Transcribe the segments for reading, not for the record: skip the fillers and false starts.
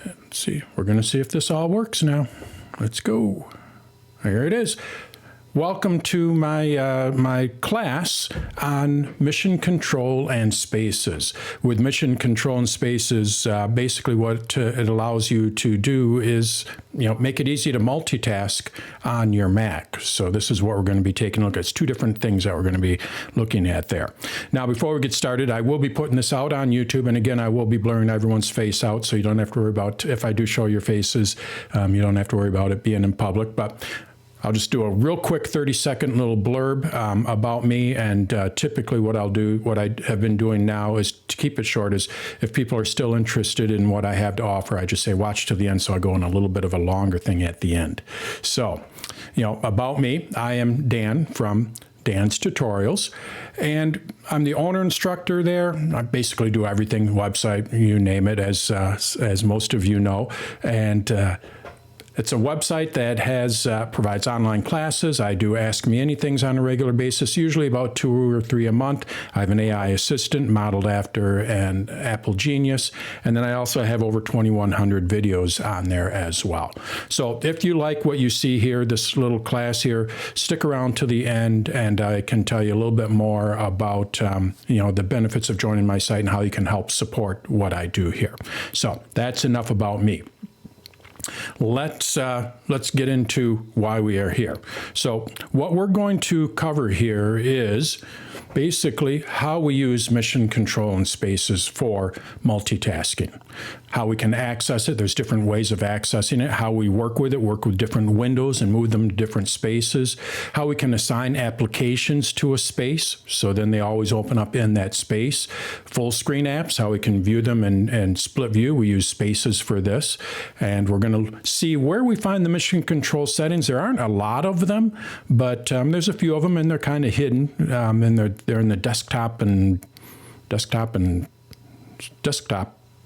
Let's see, we're going to see if this all works now. Let's go. Here it is. Welcome to my class on mission control and spaces. With mission control and spaces, basically what it allows you to do is, make it easy to multitask on your Mac. So this is what we're going to be taking a look at. It's two different things that we're going to be looking at there. Now, before we get started, I will be putting this out on YouTube, and again, I will be blurring everyone's face out, so you don't have to worry about, if I do show your faces, you don't have to worry about it being in public. But I'll just do a real quick 30-second little blurb about me, and typically what I'll do, what I have been doing now is to keep it short, is if people are still interested in what I have to offer, I just say watch to the end, so I go on a little bit of a longer thing at the end. So, about me, I am Dan from Dan's Tutorials, and I'm the owner instructor there. I basically do everything, website, you name it, as most of you know, and it's a website that provides online classes. I do Ask Me Anythings on a regular basis, usually about 2 or 3 a month. I have an AI assistant modeled after an Apple Genius. And then I also have over 2,100 videos on there as well. So if you like what you see here, this little class here, stick around to the end and I can tell you a little bit more about the benefits of joining my site and how you can help support what I do here. So that's enough about me. Let's get into why we are here. So what we're going to cover here is basically how we use mission control and spaces for multitasking, how we can access it. There's different ways of accessing it, how we work with different windows and move them to different spaces, how we can assign applications to a space, so then they always open up in that space. Full screen apps, how we can view them and split view. We use spaces for this, and we're going to see where we find the mission control settings. There aren't a lot of them, but there's a few of them, and they're kind of hidden, and they're in the desktop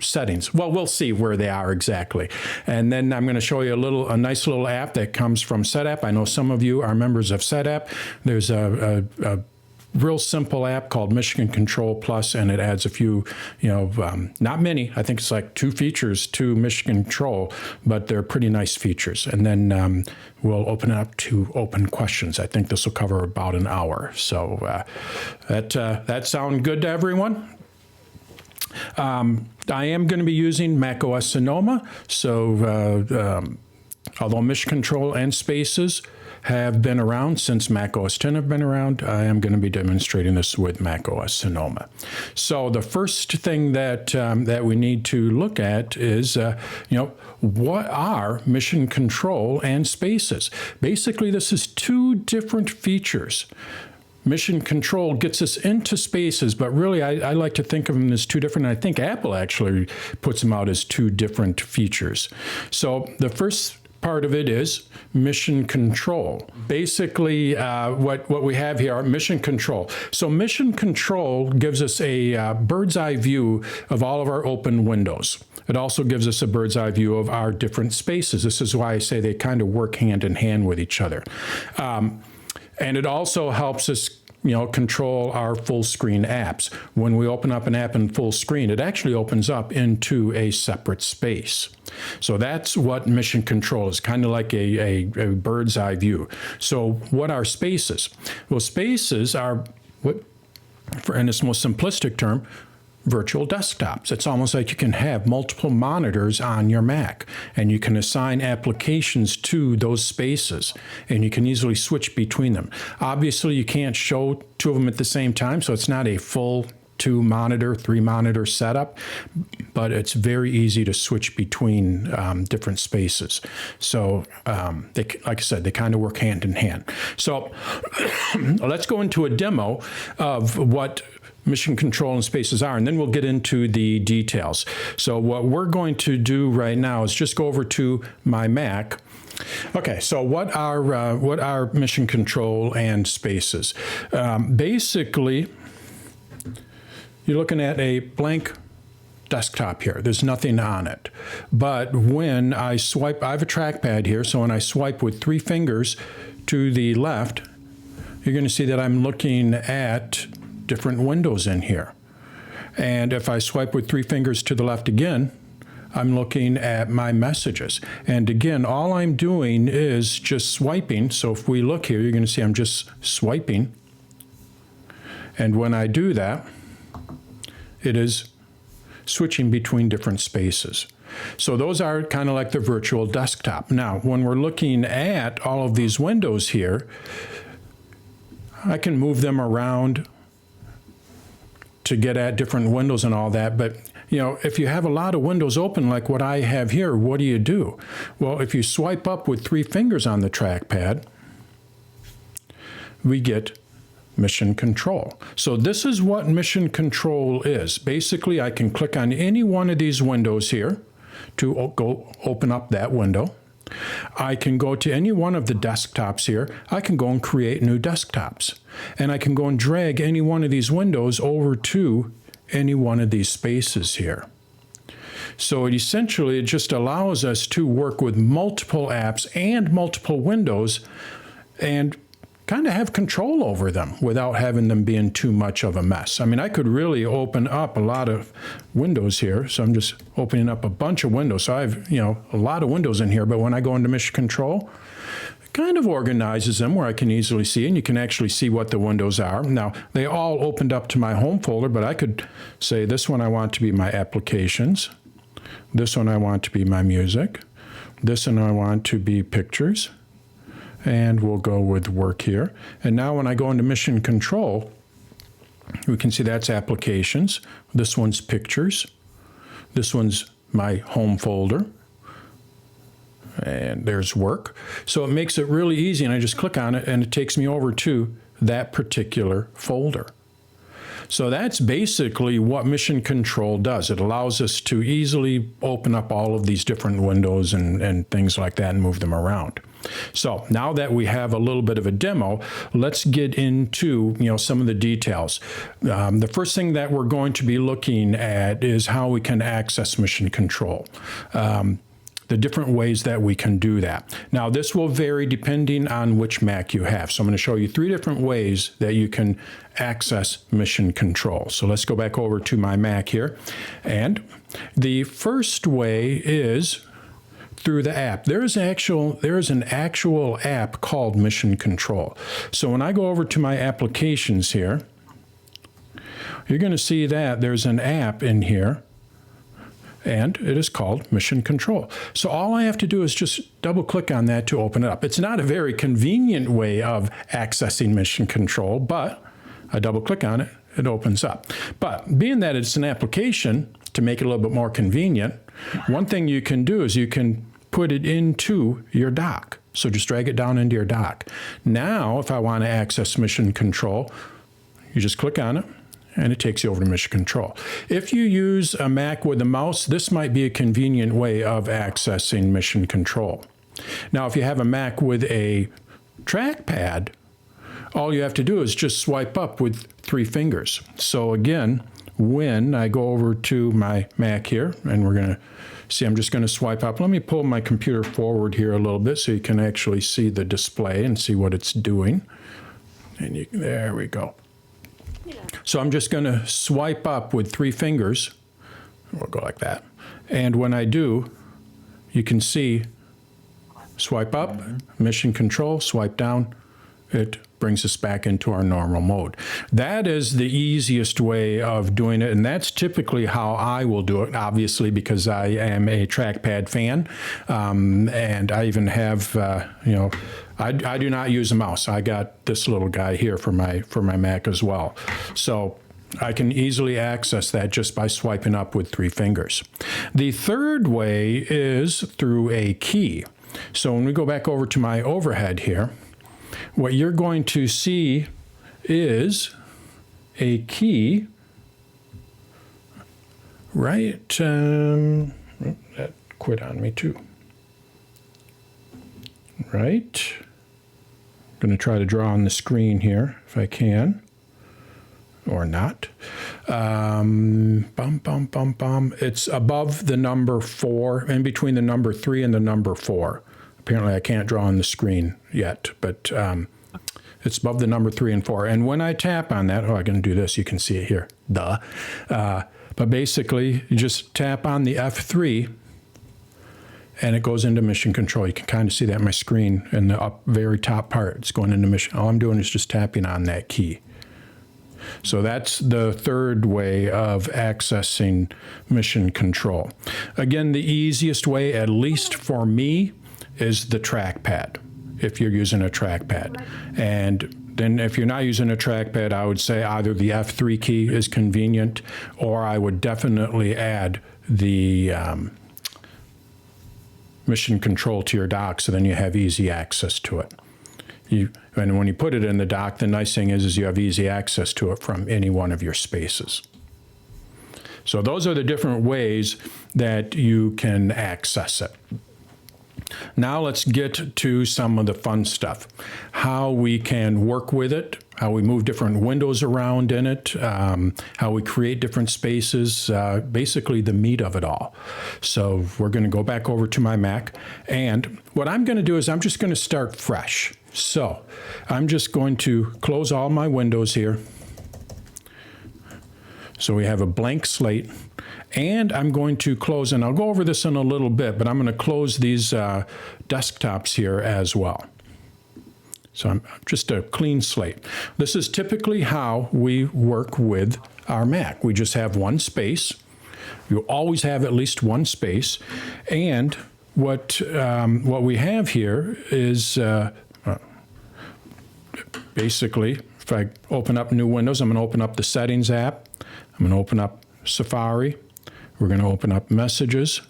settings. Well, we'll see where they are exactly. And then I'm going to show you a nice little app that comes from Setapp. I know some of you are members of Setapp. There's a real simple app called Mission Control Plus, and it adds a few, not many. I think it's like 2 features to Mission Control, but they're pretty nice features. And then we'll open it up to open questions. I think this will cover about an hour. So that sound good to everyone? I am going to be using macOS Sonoma. So although Mission Control and Spaces have been around since macOS 10 have been around, I am going to be demonstrating this with macOS Sonoma. So the first thing that we need to look at is, what are mission control and spaces? Basically, this is 2 different features. Mission control gets us into spaces, but really I like to think of them as 2 different. I think Apple actually puts them out as 2 different features. So the first part of it is mission control. Basically, what we have here are mission control. So mission control gives us a bird's eye view of all of our open windows. It also gives us a bird's eye view of our different spaces. This is why I say they kind of work hand in hand with each other. And it also helps us control our full screen apps. When we open up an app in full screen, it actually opens up into a separate space. So that's what mission control is, kind of like a bird's eye view. So what are spaces? Well, spaces are, in its most simplistic term, virtual desktops. It's almost like you can have multiple monitors on your Mac, and you can assign applications to those spaces, and you can easily switch between them. Obviously, you can't show 2 of them at the same time, so it's not a full 2-monitor, 3-monitor setup, but it's very easy to switch between different spaces. So, like I said, they kind of work hand in hand. So let's go into a demo of what mission control and spaces are, and then we'll get into the details. So what we're going to do right now is just go over to my Mac. Okay, so what are mission control and spaces? Basically, you're looking at a blank desktop here. There's nothing on it. But when I swipe, I have a trackpad here, so when I swipe with 3 fingers to the left, you're going to see that I'm looking at different windows in here. And if I swipe with 3 fingers to the left again, I'm looking at my messages. And again, all I'm doing is just swiping. So if we look here, you're going to see I'm just swiping. And when I do that, it is switching between different spaces. So those are kind of like the virtual desktop. Now, when we're looking at all of these windows here, I can move them around to get at different windows and all that. But, you know, if you have a lot of windows open like what I have here, what do? Well, if you swipe up with 3 fingers on the trackpad, we get Mission Control. So this is what Mission Control is. Basically, I can click on any one of these windows here to go open up that window. I can go to any one of the desktops here. I can go and create new desktops. And I can go and drag any one of these windows over to any one of these spaces here. So it essentially just allows us to work with multiple apps and multiple windows and kind of have control over them without having them being too much of a mess. I mean, I could really open up a lot of windows here. So I'm just opening up a bunch of windows. So I have, you know, a lot of windows in here, but when I go into Mission Control, it kind of organizes them where I can easily see, and you can actually see what the windows are. Now, they all opened up to my home folder, but I could say this one I want to be my applications. This one I want to be my music. This one I want to be pictures. And we'll go with work here. And now when I go into Mission Control, we can see that's applications. This one's pictures. This one's my home folder. And there's work. So it makes it really easy, and I just click on it and it takes me over to that particular folder. So that's basically what Mission Control does. It allows us to easily open up all of these different windows and things like that and move them around. So now that we have a little bit of a demo, let's get into, you know, some of the details. The first thing that we're going to be looking at is how we can access Mission Control. The different ways that we can do that. Now, this will vary depending on which Mac you have. So I'm going to show you 3 different ways that you can access Mission Control. So let's go back over to my Mac here. And the first way is through the app. There is an actual app called Mission Control. So when I go over to my applications here, you're going to see that there's an app in here, and it is called Mission Control. So all I have to do is just double click on that to open it up. It's not a very convenient way of accessing Mission Control, but I double click on it, it opens up. But being that it's an application, to make it a little bit more convenient, one thing you can do is you can put it into your dock. So just drag it down into your dock. Now, if I want to access Mission Control, you just click on it, and it takes you over to Mission Control. If you use a Mac with a mouse, this might be a convenient way of accessing Mission Control. Now, if you have a Mac with a trackpad, all you have to do is just swipe up with 3 fingers. So again, when I go over to my Mac here, and we're going to see, I'm just going to swipe up. Let me pull my computer forward here a little bit so you can actually see the display and see what it's doing. And there we go. So I'm just going to swipe up with 3 fingers. We'll go like that. And when I do, you can see swipe up, Mission Control, swipe down. It brings us back into our normal mode. That is the easiest way of doing it, and that's typically how I will do it, obviously, because I am a trackpad fan, and I even have, I do not use a mouse. I got this little guy here for my Mac as well. So I can easily access that just by swiping up with 3 fingers. The third way is through a key. So when we go back over to my overhead here, what you're going to see is a key, right? That quit on me too. Right? I'm going to try to draw on the screen here if I can, or not. It's above the number 4, in between the number 3 and the number 4. Apparently I can't draw on the screen yet, but it's above the number 3 and 4. And when I tap on that, I can do this, you can see it here, duh. But basically, you just tap on the F3, and it goes into mission control. You can kind of see that on my screen in the very top part. It's going into mission. All I'm doing is just tapping on that key. So that's the third way of accessing mission control. Again, the easiest way, at least for me, is the trackpad, if you're using a trackpad. And then if you're not using a trackpad, I would say either the F3 key is convenient, or I would definitely add the mission control to your dock, so then you have easy access to it. And when you put it in the dock, the nice thing is you have easy access to it from any one of your spaces. So those are the different ways that you can access it. Now let's get to some of the fun stuff. How we can work with it, how we move different windows around in it, how we create different spaces, basically the meat of it all. So we're going to go back over to my Mac, and what I'm going to do is I'm just going to start fresh. So I'm just going to close all my windows here. So we have a blank slate, and I'm going to close, and I'll go over this in a little bit, but I'm going to close these desktops here as well. So I'm just a clean slate. This is typically how we work with our Mac. We just have one space. You always have at least one space, and what we have here is basically, if I open up new windows, I'm going to open up the Settings app. I'm going to open up Safari. We're going to open up Messages.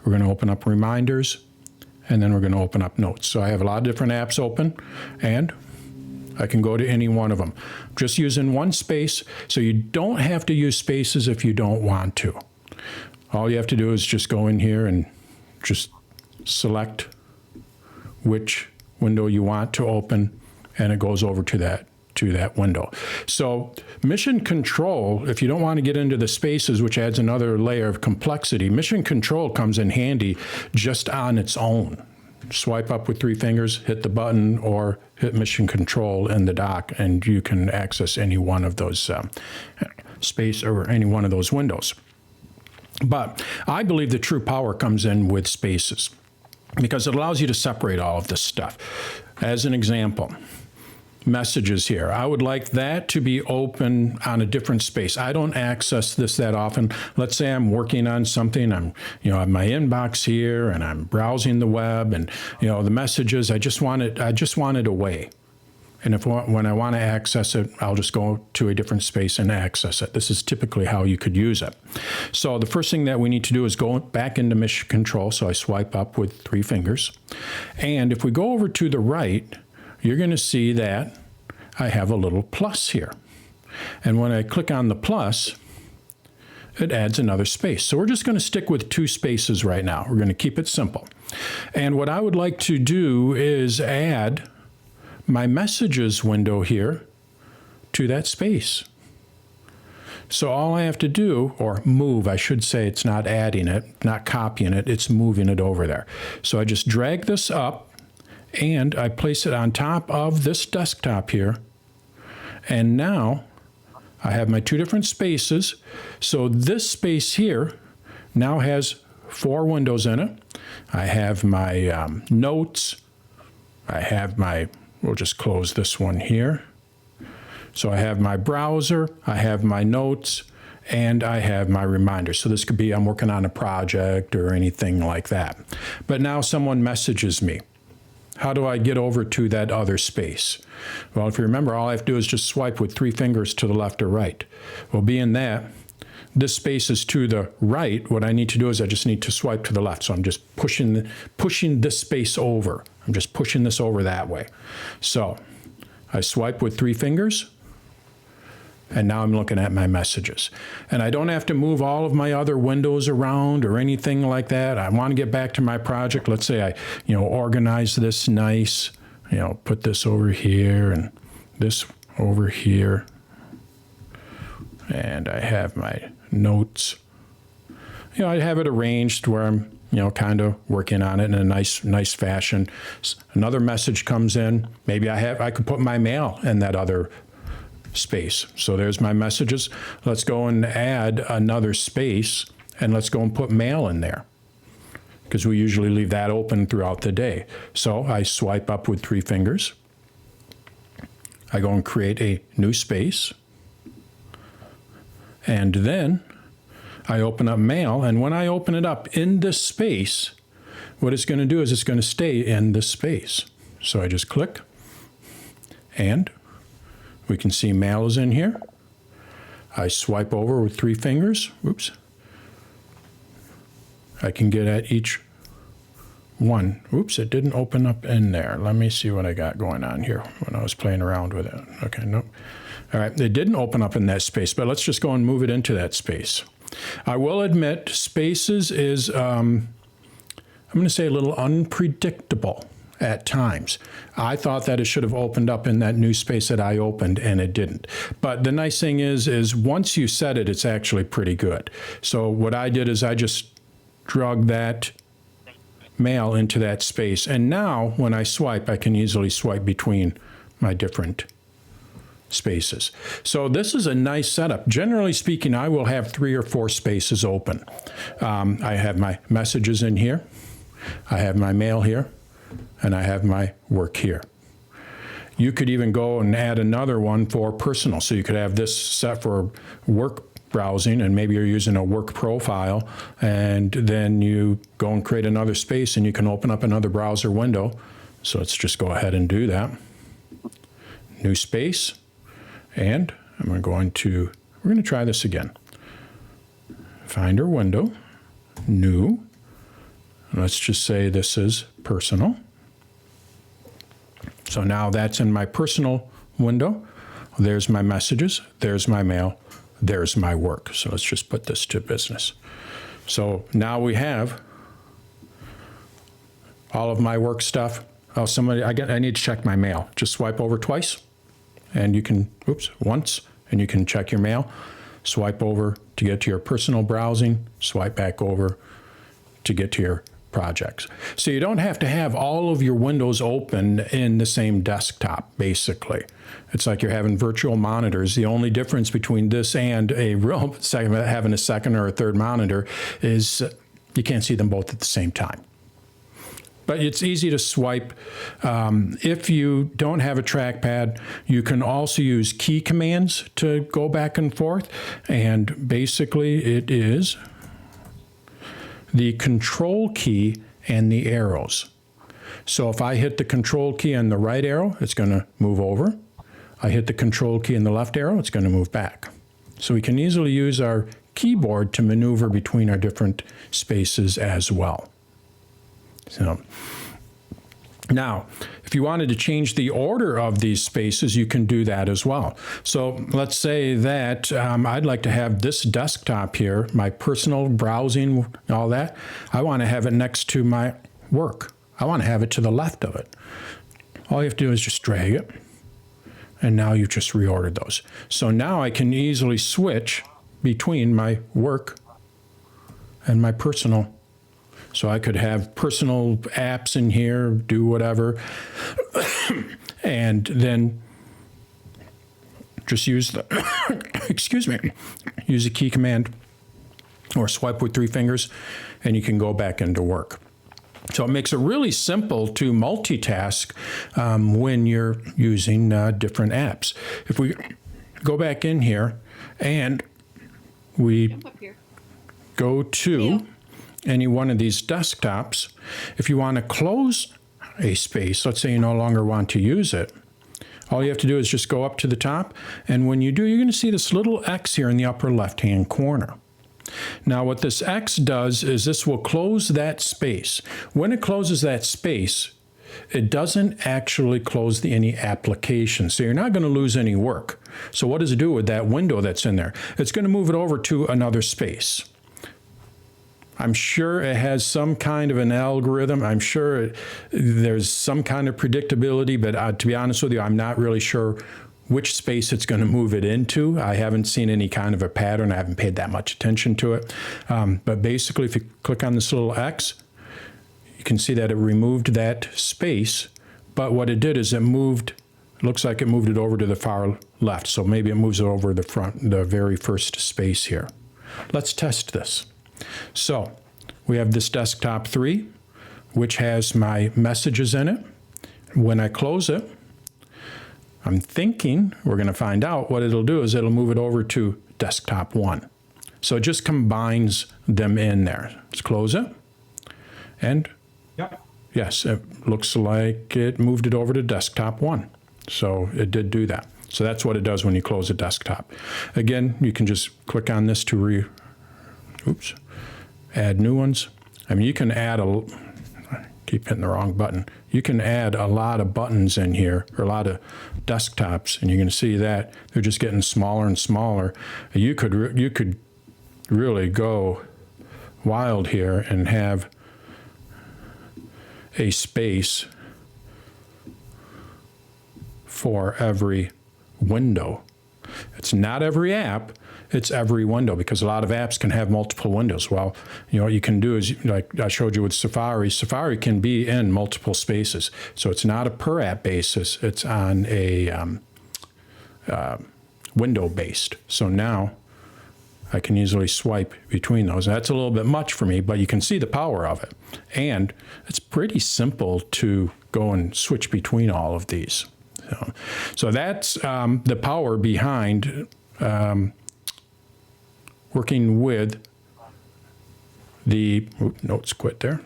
We're going to open up Reminders. And then we're going to open up Notes. So I have a lot of different apps open, and I can go to any one of them. Just using one space, so you don't have to use spaces if you don't want to. All you have to do is just go in here and just select which window you want to open, and it goes over to that window. So mission control, if you don't want to get into the spaces, which adds another layer of complexity, mission control comes in handy just on its own. Swipe up with 3 fingers, hit the button, or hit mission control in the dock, and you can access any one of those space or any one of those windows. But I believe the true power comes in with spaces, because it allows you to separate all of this stuff. As an example, Messages here. I would like that to be open on a different space. I don't access this that often. Let's say I'm working on something. I have my inbox here, and I'm browsing the web, and the messages. I just want it away. And when I want to access it, I'll just go to a different space and access it. This is typically how you could use it. So the first thing that we need to do is go back into mission control. So I swipe up with 3 fingers, and if we go over to the right, you're going to see that I have a little plus here. And when I click on the plus, it adds another space. So we're just going to stick with 2 spaces right now. We're going to keep it simple. And what I would like to do is add my Messages window here to that space. So all I have to do, or move, I should say, it's not adding it, not copying it, it's moving it over there. So I just drag this up, and I place it on top of this desktop here. And now I have my 2 different spaces. So this space here now has 4 windows in it. I have my notes. I have we'll just close this one here. So I have my browser, I have my notes, and I have my reminders. So this could be I'm working on a project or anything like that. But now someone messages me. How do I get over to that other space? Well, if you remember, all I have to do is just swipe with 3 fingers to the left or right. Well, being that this space is to the right, what I need to do is I just need to swipe to the left. So I'm just pushing this space over. I'm just pushing this over that way. So I swipe with 3 fingers, and now I'm looking at my messages. And I don't have to move all of my other windows around or anything like that. I want to get back to my project. Let's say I, organize this nice, put this over here and this over here. And I have my notes. I have it arranged where I'm, kind of working on it in a nice fashion. Another message comes in. Maybe I could put my mail in that other space. So there's my messages. Let's go and add another space, and let's go and put mail in there. because we usually leave that open throughout the day. So I swipe up with 3 fingers. I go and create a new space. And then I open up Mail, and when I open it up in this space, what it's going to do is it's going to stay in this space. So I just click, and we can see Mail is in here. I swipe over with 3 fingers. Oops. I can get at each one. Oops, it didn't open up in there. Let me see what I got going on here when I was playing around with it. Okay, nope. All right, it didn't open up in that space, but let's just go and move it into that space. I will admit spaces is, I'm going to say, a little unpredictable at times. I thought that it should have opened up in that new space that I opened, and it didn't. But the nice thing is once you set it, it's actually pretty good. So what I did is I just drug that Mail into that space. And now when I swipe, I can easily swipe between my different spaces. So this is a nice setup. Generally speaking, I will have 3 or 4 spaces open. I have my messages in here. I have my mail here. And I have my work here. You could even go and add another one for personal. So you could have this set for work browsing, and maybe you're using a work profile, and then you go and create another space, and you can open up another browser window. So let's just go ahead and do that. New space, and we're going to try this again. Finder window, new. Let's just say this is personal. So now that's in my personal window. There's my messages, there's my mail, there's my work. So let's just put this to business. So now we have all of my work stuff. Oh, I need to check my mail. Just swipe over twice, and you can, once, and you can check your mail. Swipe over to get to your personal browsing, swipe back over to get to your projects. So you don't have to have all of your windows open in the same desktop, basically. It's like you're having virtual monitors. The only difference between this and a real having a second or a third monitor is you can't see them both at the same time. But it's easy to swipe. If you don't have a trackpad, you can also use key commands to go back and forth. And basically it is the control key and the arrows. So if I hit the control key on the right arrow, it's going to move over. I hit the control key and the left arrow, it's going to move back. So we can easily use our keyboard to maneuver between our different spaces as well. So now, if you wanted to change the order of these spaces, you can do that as well. So let's say that I'd like to have this desktop here, my personal browsing, all that. I want to have it next to my work. I want to have it to the left of it. All you have to do is just drag it, and now you've just reordered those. So now I can easily switch between my work and my personal. So I could have personal apps in here, do whatever, and then just use the, use the key command or swipe with 3 fingers, and you can go back into work. So it makes it really simple to multitask when you're using different apps. If we go back in here and we go to any one of these desktops, if you want to close a space, let's say you no longer want to use it, all you have to do is just go up to the top, and when you do, you're going to see this little X here in the upper left-hand corner. Now what this X does is this will close that space. When it closes that space, it doesn't actually close any application, so you're not going to lose any work. So what does it do with that window that's in there? It's going to move it over to another space. I'm sure it has some kind of an algorithm. I'm sure there's some kind of predictability, but to be honest with you, I'm not really sure which space it's going to move it into. I haven't seen any kind of a pattern. I haven't paid that much attention to it. But basically, if you click on this little X, you can see that it removed that space. But what it did is it moved, looks like it moved it over to the far left. So maybe it moves it over the front, the very first space here. Let's test this. So we have this desktop 3, which has my messages in it. When I close it, I'm thinking we're going to find out what it'll do is it'll move it over to desktop 1. So it just combines them in there. Let's close it. And yes, it looks like it moved it over to desktop 1. So it did do that. So that's what it does when you close a desktop. Again, you can just click on this to add new ones. I mean, you can add keep hitting the wrong button. You can add a lot of buttons in here, or a lot of desktops, and you're going to see that they're just getting smaller and smaller. You could really go wild here and have a space for every window. It's not every app, it's every window, because a lot of apps can have multiple windows. Well, what you can do is, like I showed you with Safari, Safari can be in multiple spaces. So it's not a per app basis, it's on a window based. So now I can easily swipe between those. That's a little bit much for me, but you can see the power of it. And it's pretty simple to go and switch between all of these. So that's the power behind working with the, notes quit there.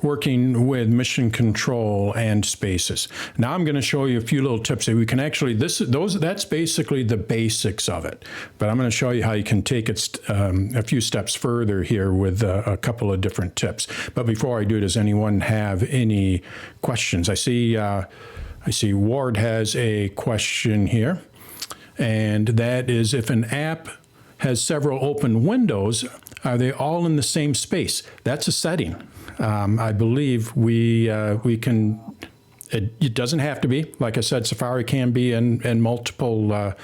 Working with mission control and spaces. Now I'm going to show you a few little tips that we can actually, that's basically the basics of it. But I'm going to show you how you can take it a few steps further here with a couple of different tips. But before I do, does anyone have any questions? I see Ward has a question here, and that is, if an app has several open windows, are they all in the same space? That's a setting. I believe we can. It doesn't have to be. Like I said, Safari can be in multiple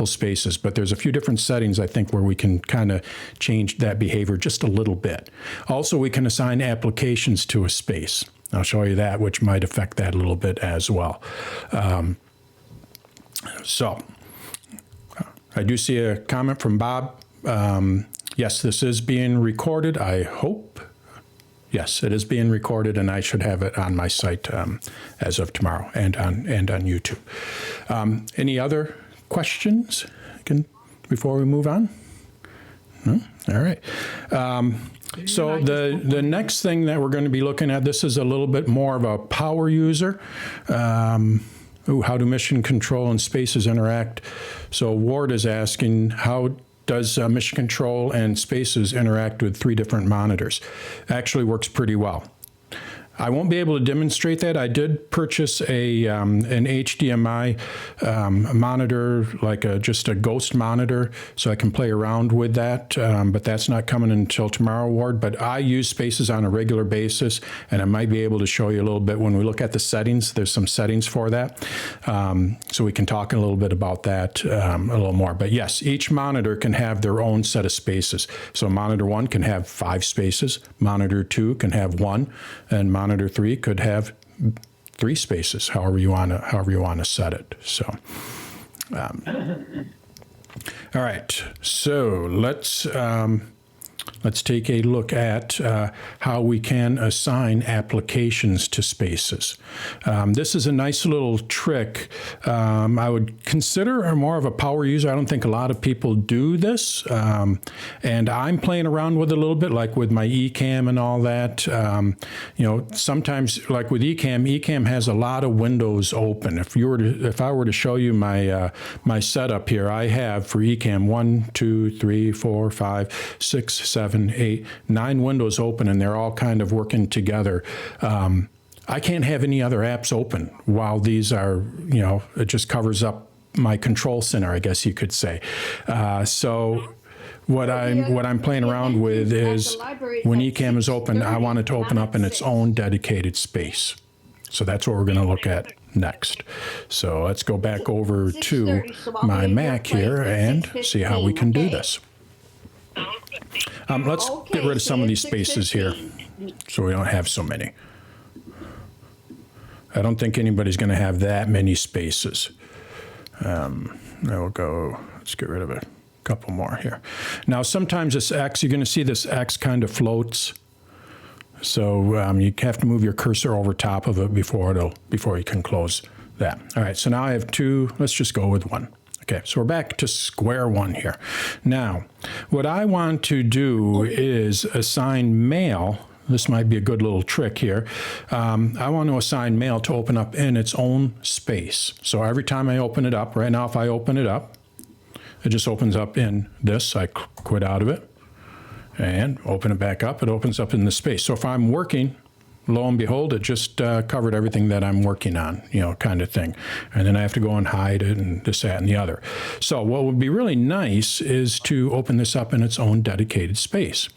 spaces, but there's a few different settings I think where we can kind of change that behavior just a little bit. Also, we can assign applications to a space. I'll show you that, which might affect that a little bit as well. So I do see a comment from Bob. Yes, this is being recorded, I hope. Yes, it is being recorded, and I should have it on my site as of tomorrow and on YouTube. Any other questions before we move on? No? All right. So the next thing that we're going to be looking at, this is a little bit more of a power user. How do mission control and spaces interact? So Ward is asking, how does mission control and spaces interact with 3 different monitors? Actually works pretty well. I won't be able to demonstrate that. I did purchase an HDMI monitor, like just a ghost monitor, so I can play around with that, but that's not coming until tomorrow, Ward. But I use spaces on a regular basis, and I might be able to show you a little bit when we look at the settings. There's some settings for that, so we can talk a little bit about that a little more. But yes, each monitor can have their own set of spaces. So monitor 1 can have 5 spaces, monitor 2 can have 1, and monitor 3 could have 3 spaces, however you want to set it. So, all right. So let's take a look at how we can assign applications to spaces. This is a nice little trick. I would consider more of a power user. I don't think a lot of people do this. And I'm playing around with it a little bit, like with my Ecamm and all that. Sometimes, like with Ecamm has a lot of windows open. If I were to show you my my setup here, I have for Ecamm 1, 2, 3, 4, 5, 6, 7, 8, 9 windows open, and they're all kind of working together. I can't have any other apps open while these are, it just covers up my control center, I guess you could say. So what I'm playing around with is when Ecamm is open, I want it to open up in its own dedicated space. So that's what we're going to look at next. So let's go back over to my Mac here and see how we can do this. Let's get rid of some of these spaces here so we don't have so many. I don't think anybody's going to have that many spaces. Let's get rid of couple more here. Now, sometimes this X, you're going to see this X kind of floats. So you have to move your cursor over top of it before you can close that. All right, so now I have 2. Let's just go with 1. Okay, so we're back to square one here. Now, what I want to do is assign mail. This might be a good little trick here. I want to assign mail to open up in its own space. So every time I open it up, right now if I open it up, it just opens up in this. I quit out of it and open it back up. It opens up in the space. So if I'm working, lo and behold, it just covered everything that I'm working on, kind of thing. And then I have to go and hide it and this, that, and the other. So what would be really nice is to open this up in its own dedicated space.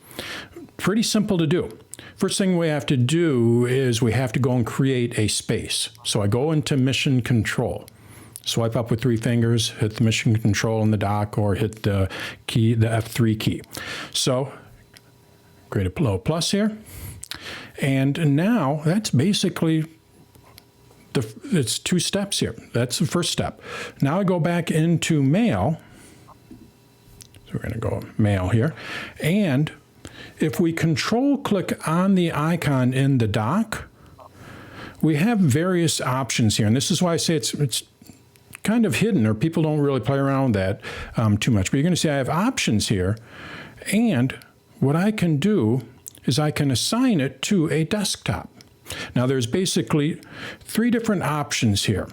Pretty simple to do. First thing we have to do is we have to go and create a space. So I go into mission control. Swipe up with 3 fingers, hit the mission control in the dock, or hit the key, the F3 key. So create a little plus here. And now that's basically, it's 2 steps here. That's the first step. Now I go back into mail. So we're going to go mail here. And if we control click on the icon in the dock, we have various options here. And this is why I say it's kind of hidden, or people don't really play around with that too much. But you're going to see I have options here. And what I can do is I can assign it to a desktop. Now there's basically 3 different options here.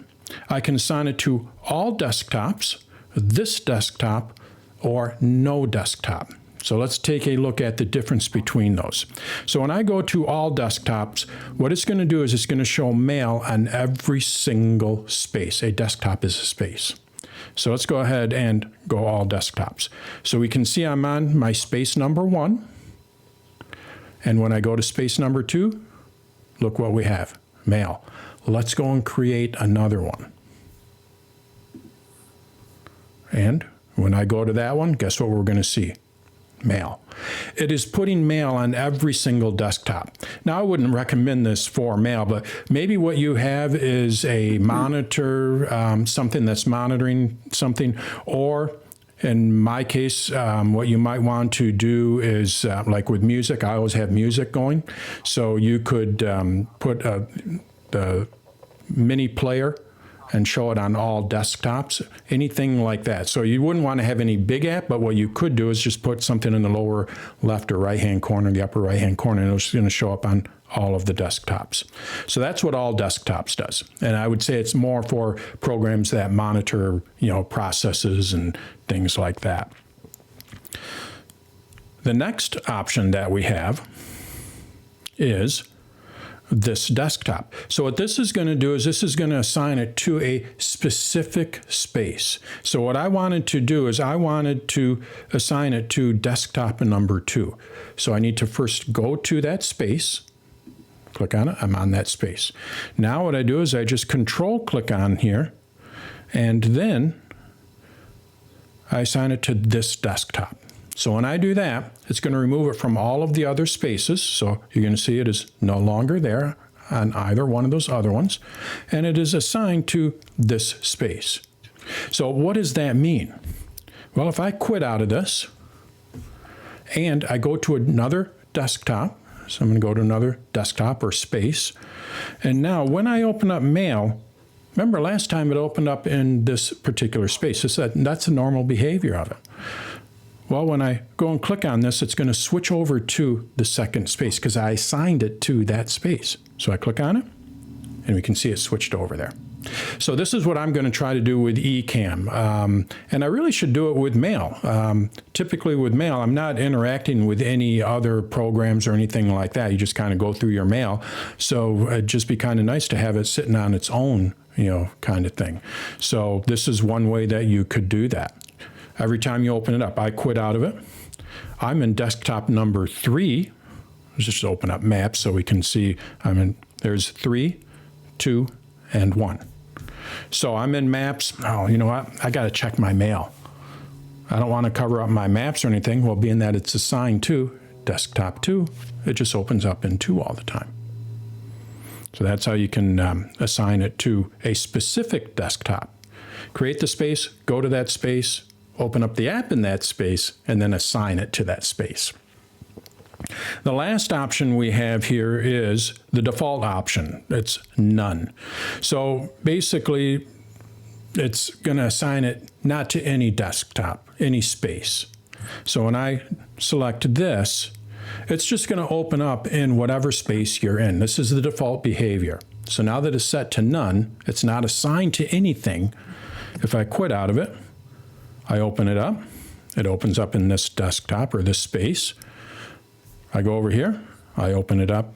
I can assign it to all desktops, this desktop, or no desktop. So let's take a look at the difference between those. So when I go to all desktops, what it's going to do is it's going to show mail on every single space. A desktop is a space. So let's go ahead and go all desktops. So we can see I'm on my space number 1. And when I go to space number 2, look what we have, mail. Let's go and create another one. And when I go to that one, guess what we're going to see? Mail. It is putting mail on every single desktop. Now, I wouldn't recommend this for mail, but maybe what you have is a monitor, something that's monitoring something, or in my case, what you might want to do is, like with music, I always have music going. So you could put the mini player and show it on all desktops, anything like that. So you wouldn't want to have any big app, but what you could do is just put something in the lower left or right-hand corner, the upper right-hand corner, and it's going to show up on all of the desktops. So that's what all desktops does. And I would say it's more for programs that monitor, processes and things like that. The next option that we have is this desktop. So what this is going to do is this is going to assign it to a specific space. So what I wanted to do is I wanted to assign it to desktop number 2. So I need to first go to that space, click on it, I'm on that space. Now what I do is I just control click on here, and then I assign it to this desktop. So when I do that, it's going to remove it from all of the other spaces. So you're going to see it is no longer there on either one of those other ones. And it is assigned to this space. So what does that mean? Well, if I quit out of this and I go to another desktop, so I'm going to go to another desktop or space. And now when I open up mail, remember last time it opened up in this particular space. That's the normal behavior of it. Well, when I go and click on this, it's going to switch over to the second space because I assigned it to that space. So I click on it, and we can see it switched over there. So this is what I'm going to try to do with eCam. And I really should do it with mail. Typically with mail, I'm not interacting with any other programs or anything like that. You just kind of go through your mail. So it'd just be kind of nice to have it sitting on its own, kind of thing. So this is one way that you could do that. Every time you open it up, I quit out of it. I'm in desktop number 3. Let's just open up maps so we can see there's 3, 2, and 1. So I'm in maps. Oh, you know what? I got to check my mail. I don't want to cover up my maps or anything. Well, being that it's assigned to desktop 2, it just opens up in 2 all the time. So that's how you can assign it to a specific desktop. Create the space, go to that space, open up the app in that space, and then assign it to that space. The last option we have here is the default option. It's none. So basically, it's going to assign it not to any desktop, any space. So when I select this, it's just going to open up in whatever space you're in. This is the default behavior. So now that it's set to none, it's not assigned to anything. If I quit out of it, I open it up. It opens up in this desktop or this space. I go over here, I open it up.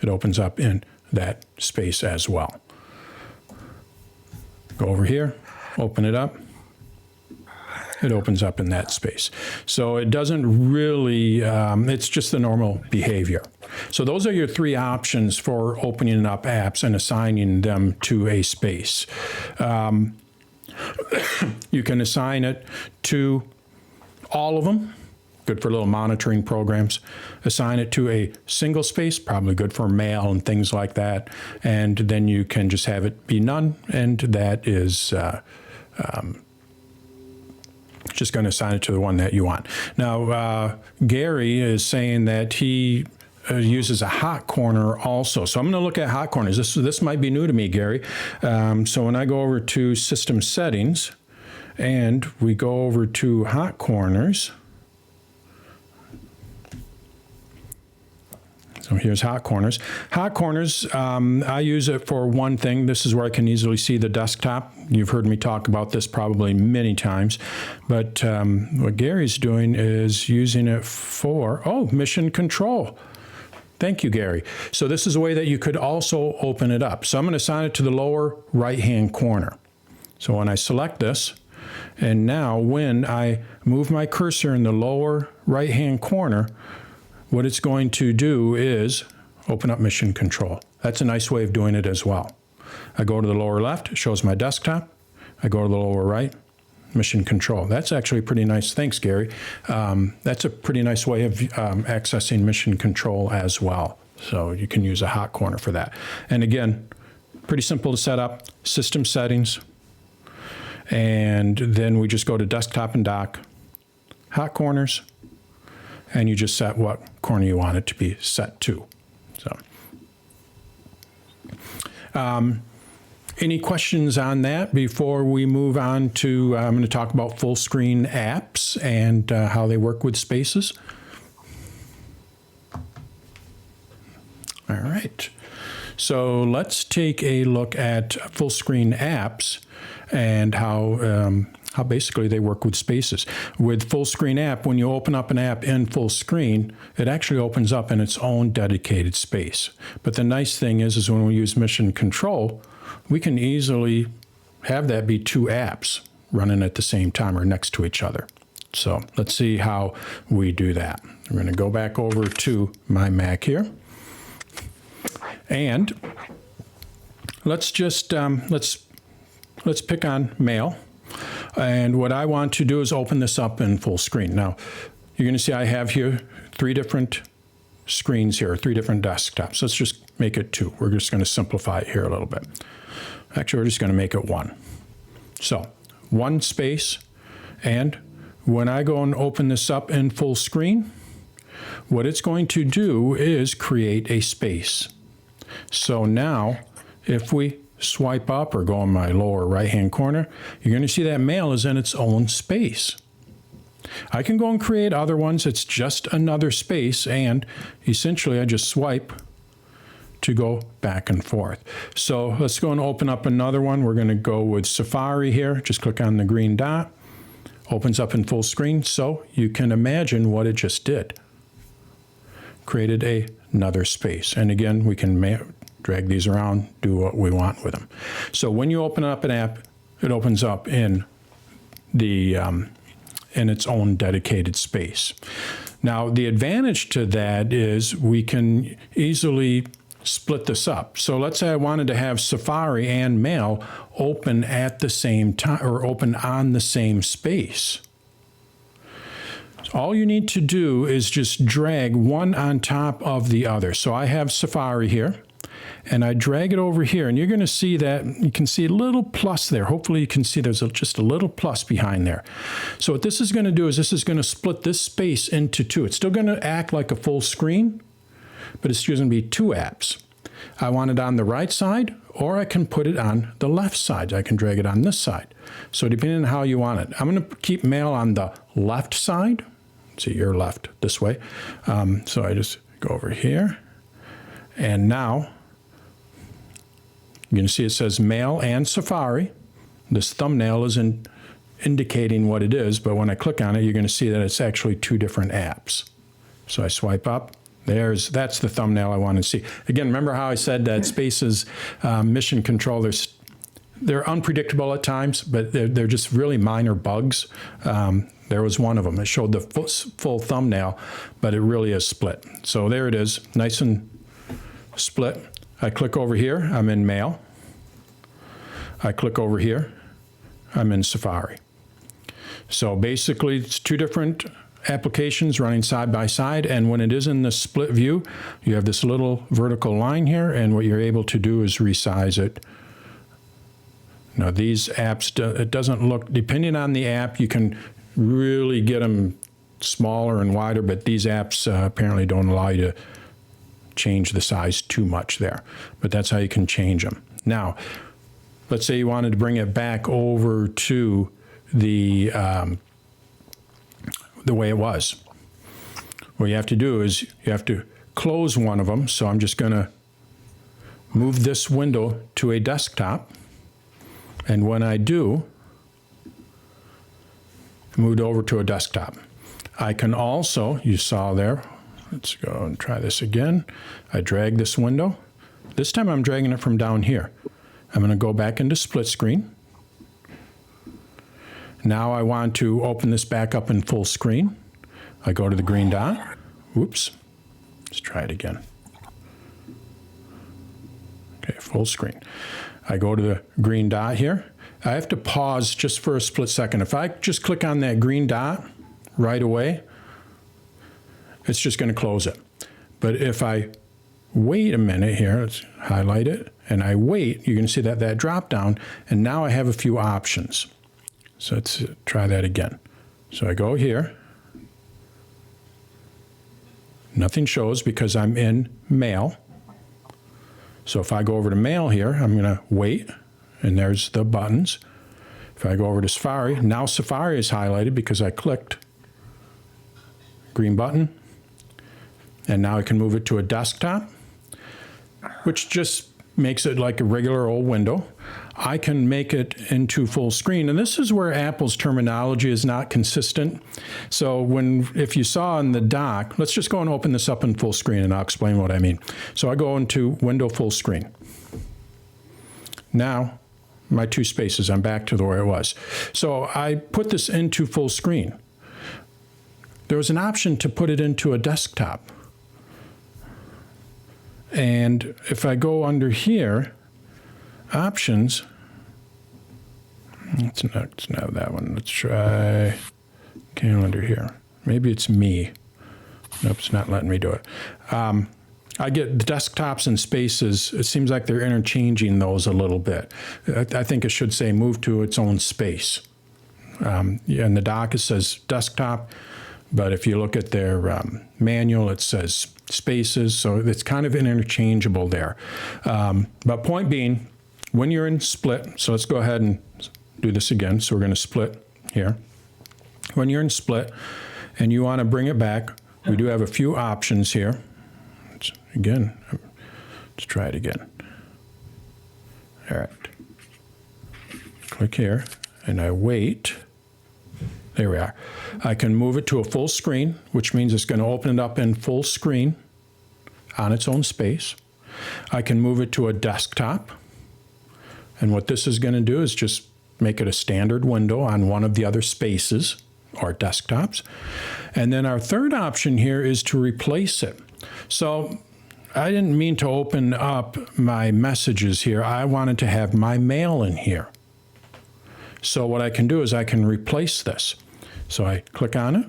It opens up in that space as well. Go over here, open it up. It opens up in that space. So it doesn't really, it's just the normal behavior. So those are your three options for opening up apps and assigning them to a space. You can assign it to all of them, good for little monitoring programs. Assign it to a single space, probably good for mail and things like that. And then you can just have it be none, and that is just going to assign it to the one that you want. Now, Gary is saying that he uses a hot corner also. So I'm going to look at hot corners. This might be new to me, Gary. So when I go over to System Settings, and we go over to hot corners. So here's hot corners. Hot corners, I use it for one thing. This is where I can easily see the desktop. You've heard me talk about this probably many times. But what Gary's doing is using it for, mission control. Thank you, Gary. So this is a way that you could also open it up. So I'm going to assign it to the lower right-hand corner. So when I select this, and now when I move my cursor in the lower right-hand corner, what it's going to do is open up mission control. That's a nice way of doing it as well. I go to the lower left, it shows my desktop. I go to the lower right, mission control. That's actually pretty nice. Thanks, Gary. That's a pretty nice way of accessing mission control as well. So you can use a hot corner for that. And again, pretty simple to set up. System settings. And then we just go to desktop and dock, hot corners, and you just set what corner you want it to be set to. So, any questions on that before we move on to, I'm going to talk about full screen apps and how they work with spaces. All right. So let's take a look at full screen apps and how basically they work with spaces. With full screen app, when you open up an app in full screen, it actually opens up in its own dedicated space. But the nice thing is when we use mission control, we can easily have that be two apps running at the same time or next to each other. So let's see how we do that. I'm going to go back over to my Mac here. And let's just, let's pick on mail. And what I want to do is open this up in full screen. Now, you're going to see I have here 3 different screens here, 3 different desktops. Let's just make it 2. We're just going to simplify it here a little bit. Actually, we're just going to make it 1. So, 1 space. And when I go and open this up in full screen, what it's going to do is create a space. So now, if we swipe up or go in my lower right-hand corner, you're going to see that mail is in its own space. I can go and create other ones. It's just another space, and essentially I just swipe to go back and forth. So let's go and open up another one. We're going to go with Safari here. Just click on the green dot. Opens up in full screen, so you can imagine what it just did. Created another space. And again, we can drag these around, do what we want with them. So when you open up an app, it opens up in the in its own dedicated space. Now, the advantage to that is we can easily split this up. So let's say I wanted to have Safari and Mail open at the same time or open on the same space. All you need to do is just drag one on top of the other. So I have Safari here, and I drag it over here, and you're going to see that you can see a little plus there. Hopefully you can see there's just a little plus behind there. So what this is going to do is this is going to split this space into two. It's still going to act like a full screen, but it's going to be two apps. I want it on the right side, or I can put it on the left side. I can drag it on this side. So depending on how you want it. I'm going to keep mail on the left side. See, your left, this way. So I just go over here. And now, you can see it says Mail and Safari. This thumbnail isn't indicating what it is, but when I click on it, you're going to see that it's actually two different apps. So I swipe up. That's the thumbnail I want to see. Again, remember how I said that Spaces mission control, they're unpredictable at times, but they're just really minor bugs. There was one of them. It showed the full thumbnail, but it really is split. So there it is, nice and split. I click over here, I'm in Mail. I click over here, I'm in Safari. So basically, it's two different applications running side by side, and when it is in the split view, you have this little vertical line here, and what you're able to do is resize it. Now these apps, it doesn't look, depending on the app, you can really get them smaller and wider, but these apps apparently don't allow you to change the size too much there, but that's how you can change them. Now, let's say you wanted to bring it back over to the way it was. What you have to do is you have to close one of them. So I'm just going to move this window to a desktop. And when I do, I moved over to a desktop. I can also, you saw there, let's go and try this again. I drag this window. This time I'm dragging it from down here. I'm going to go back into split screen. Now I want to open this back up in full screen. I go to the green dot. Whoops. Let's try it again. Okay, full screen. I go to the green dot here. I have to pause just for a split second. If I just click on that green dot right away, it's just going to close it. But if I wait a minute here, let's highlight it, and I wait, you're going to see that drop down, and now I have a few options. So let's try that again. So I go here. Nothing shows because I'm in Mail. So if I go over to Mail here, I'm going to wait, and there's the buttons. If I go over to Safari, now Safari is highlighted because I clicked green button, and now I can move it to a desktop, which just makes it like a regular old window. I can make it into full screen, and this is where Apple's terminology is not consistent. So if you saw in the dock, let's just go and open this up in full screen, and I'll explain what I mean. So I go into Window Full Screen. Now, my two spaces, I'm back to where it was. So I put this into full screen. There was an option to put it into a desktop. And if I go under here, Options, it's not that one. Let's try Calendar here. Maybe it's me. Nope, it's not letting me do it. I get the desktops and Spaces. It seems like they're interchanging those a little bit. I think it should say move to its own space. In the dock, it says desktop, but if you look at their manual, it says Spaces, so it's kind of interchangeable there. But point being, when you're in split, so let's go ahead and do this again. So we're going to split here. When you're in split and you want to bring it back, we do have a few options here. Let's try it again. All right. Click here, and I wait. There we are. I can move it to a full screen, which means it's going to open it up in full screen on its own space. I can move it to a desktop. And what this is going to do is just make it a standard window on one of the other spaces or desktops. And then our third option here is to replace it. So I didn't mean to open up my messages here. I wanted to have my mail in here. So what I can do is I can replace this. So I click on it,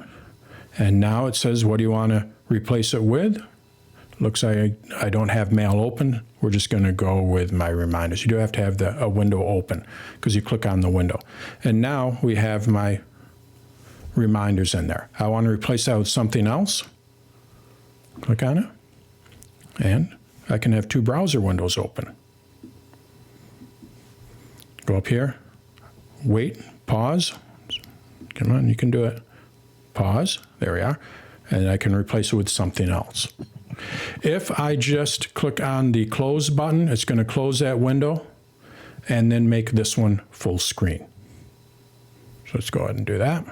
and now it says, what do you want to replace it with? looks like I don't have mail open. We're just going to go with my reminders. You do have to have a window open because you click on the window. And now we have my reminders in there. I want to replace that with something else. Click on it. And I can have 2 browser windows open. Go up here, wait, pause. Come on, you can do it. Pause, there we are. And I can replace it with something else. If I just click on the close button, it's going to close that window and then make this one full screen. So let's go ahead and do that.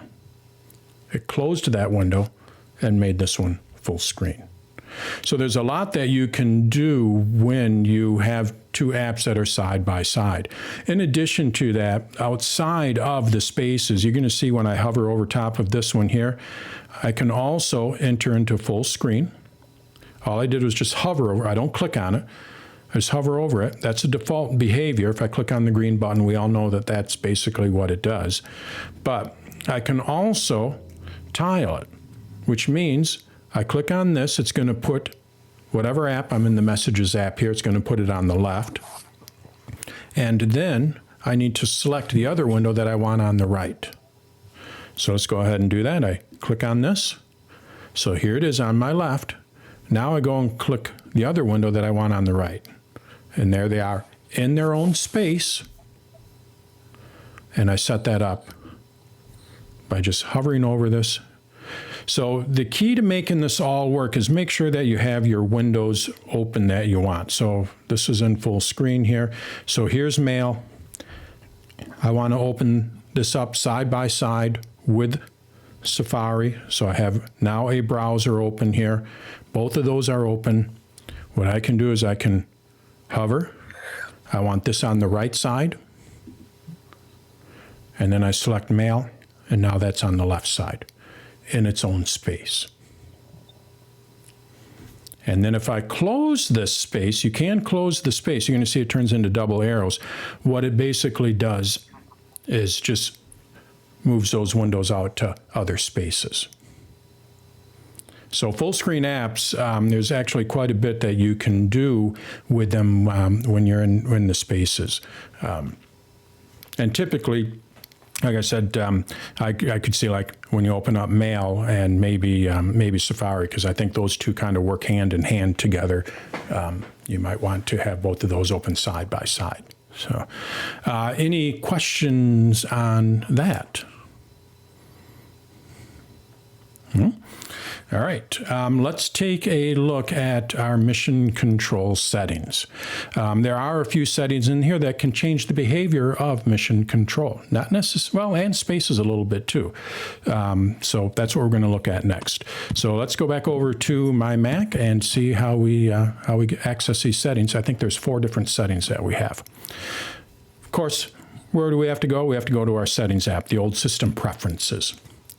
It closed that window and made this one full screen. So there's a lot that you can do when you have 2 apps that are side by side. In addition to that, outside of the spaces, you're going to see when I hover over top of this one here, I can also enter into full screen. All I did was just hover over. I don't click on it. I just hover over it. That's a default behavior. If I click on the green button, we all know that that's basically what it does. But I can also tile it, which means I click on this. It's going to put whatever app, I'm in the Messages app here, it's going to put it on the left. And then I need to select the other window that I want on the right. So let's go ahead and do that. I click on this. So here it is on my left. Now I go and click the other window that I want on the right. And there they are in their own space. And I set that up by just hovering over this. So the key to making this all work is make sure that you have your windows open that you want. So this is in full screen here. So here's Mail. I want to open this up side by side with Safari. So I have now a browser open here. Both of those are open. What I can do is I can hover. I want this on the right side. And then I select Mail, and now that's on the left side in its own space. And then if I close this space, you can close the space. You're going to see it turns into double arrows. What it basically does is just moves those windows out to other spaces. So full screen apps, there's actually quite a bit that you can do with them when you're in the spaces. And typically, like I said, I could see like when you open up Mail and maybe Safari, because I think those two kind of work hand in hand together. You might want to have both of those open side by side. So any questions on that? All right, let's take a look at our mission control settings. There are a few settings in here that can change the behavior of mission control. Not necessarily, well, and spaces a little bit too. So that's what we're going to look at next. So let's go back over to my Mac and see how we access these settings. I think there's 4 different settings that we have. Of course, where do we have to go? We have to go to our settings app, the old system preferences.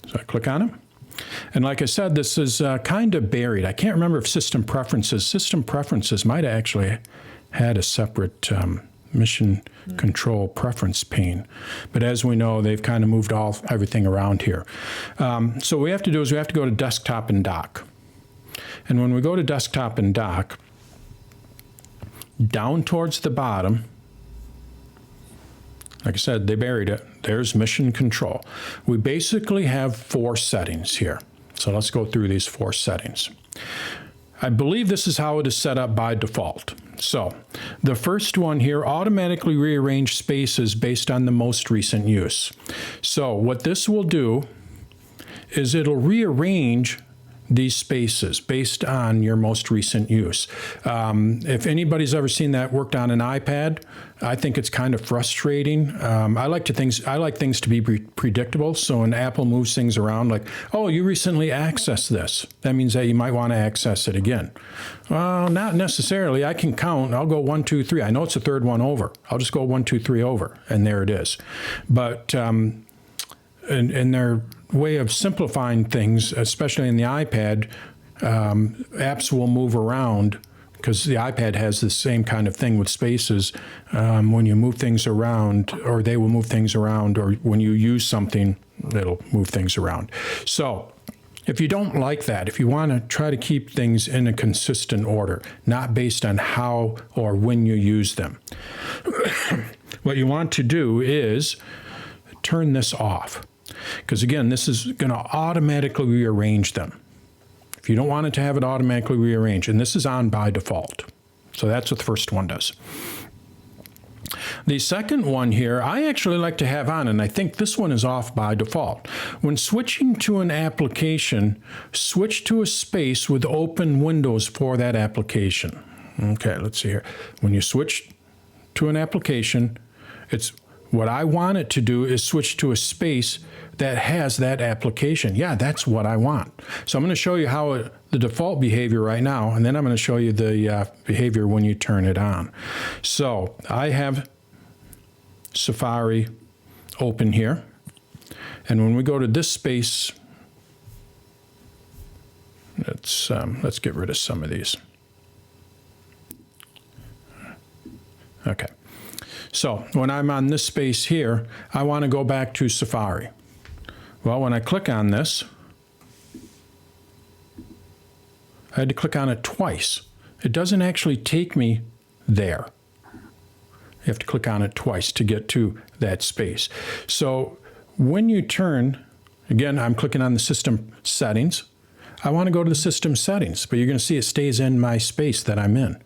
So I click on it. And like I said, this is kind of buried. I can't remember if system preferences might have actually had a separate mission control preference pane. But as we know, they've kind of moved everything around here. So what we have to do is we have to go to desktop and dock. And when we go to desktop and dock, down towards the bottom, like I said, they buried it. There's mission control. We basically have 4 settings here. So let's go through these 4 settings. I believe this is how it is set up by default. So the first one here, automatically rearrange spaces based on the most recent use. So what this will do is it'll rearrange these spaces based on your most recent use. If anybody's ever seen that worked on an iPad, I think it's kind of frustrating. I like things to be predictable. So when Apple moves things around, like, oh, you recently accessed this, that means that you might want to access it again. Well, not necessarily. I can count. I'll go 1, 2, 3. I know it's the 3rd one over. I'll just go 1, 2, 3 over, and there it is. But in their way of simplifying things, especially in the iPad, apps will move around because the iPad has the same kind of thing with spaces. When you move things around, or they will move things around, or when you use something, it'll move things around. So If you don't like that, if you want to try to keep things in a consistent order, not based on how or when you use them, what you want to do is turn this off. Because again, this is going to automatically rearrange them. If you don't want it to have it automatically rearrange, and this is on by default. So that's what the first one does. The second one here, I actually like to have on, and I think this one is off by default. When switching to an application, switch to a space with open windows for that application. Okay, let's see here. When you switch to an application, it's what I want it to do is switch to a space that has that application. Yeah, that's what I want. So I'm going to show you how the default behavior right now, and then I'm going to show you the behavior when you turn it on. So I have Safari open here, and when we go to this space, let's get rid of some of these. Okay. So when I'm on this space here, I want to go back to Safari. Well, when I click on this, I had to click on it twice. It doesn't actually take me there. You have to click on it twice to get to that space. So when you turn, again, I'm clicking on the system settings. I want to go to the system settings, but you're going to see it stays in my space that I'm in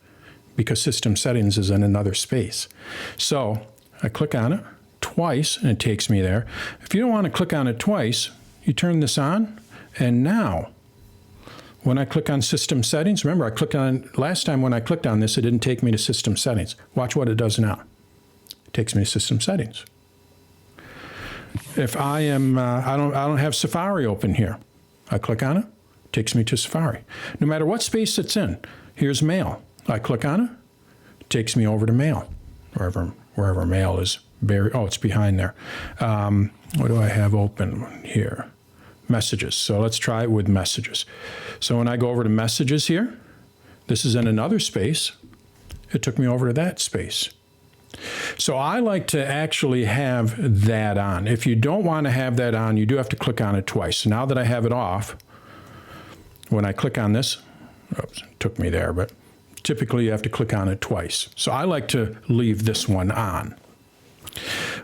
because system settings is in another space. So I click on it twice and it takes me there. If you don't want to click on it twice, you turn this on, and now when I click on system settings, remember I clicked on, last time when I clicked on this, it didn't take me to system settings. Watch what it does now. It takes me to system settings. If I am, I don't have Safari open here. I click on it, it takes me to Safari. No matter what space it's in, here's mail. I click on it, it takes me over to mail, wherever mail is buried. Oh, it's behind there. What do I have open here? Messages. So let's try it with messages. So when I go over to messages here, this is in another space. It took me over to that space. So I like to actually have that on. If you don't want to have that on, you do have to click on it twice. So now that I have it off, when I click on this, oops, it took me there, but typically you have to click on it twice. So I like to leave this one on.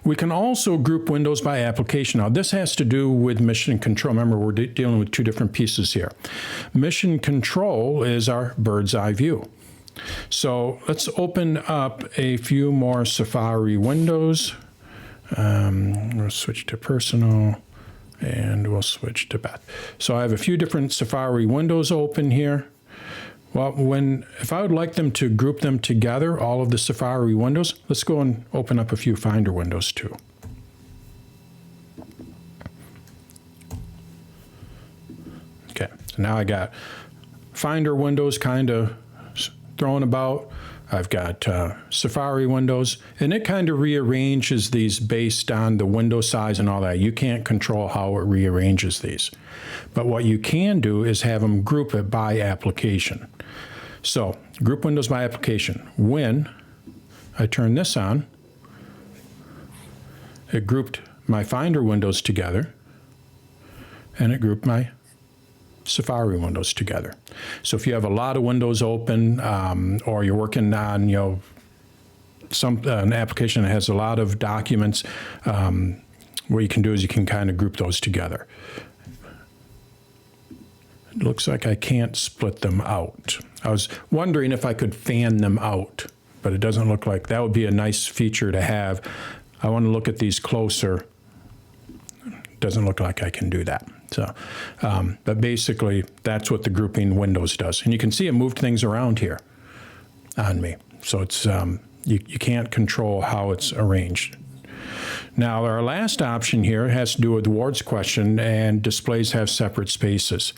We can also group windows by application. Now this has to do with mission control. Remember, we're dealing with two different pieces here. Mission control is our bird's eye view. So let's open up a few more Safari windows. We'll switch to personal and we'll switch to Beth. So I have a few different Safari windows open here. Well, if I would like them to group them together, all of the Safari windows, let's go and open up a few Finder windows too. Okay, so now I got Finder windows kind of thrown about. I've got Safari windows, and it kind of rearranges these based on the window size and all that. You can't control how it rearranges these. But what you can do is have them group it by application. So, group windows by application. When I turn this on, it grouped my Finder windows together, and it grouped my Safari windows together. So if you have a lot of windows open, or you're working on, an application that has a lot of documents, what you can do is you can kind of group those together. It looks like I can't split them out. I was wondering if I could fan them out, but it doesn't look like that would be a nice feature to have. I want to look at these closer. It doesn't look like I can do that. So, but basically, that's what the grouping windows does. And you can see it moved things around here on me. So it's you can't control how it's arranged. Now, our last option here has to do with the Ward's question, and displays have separate spaces.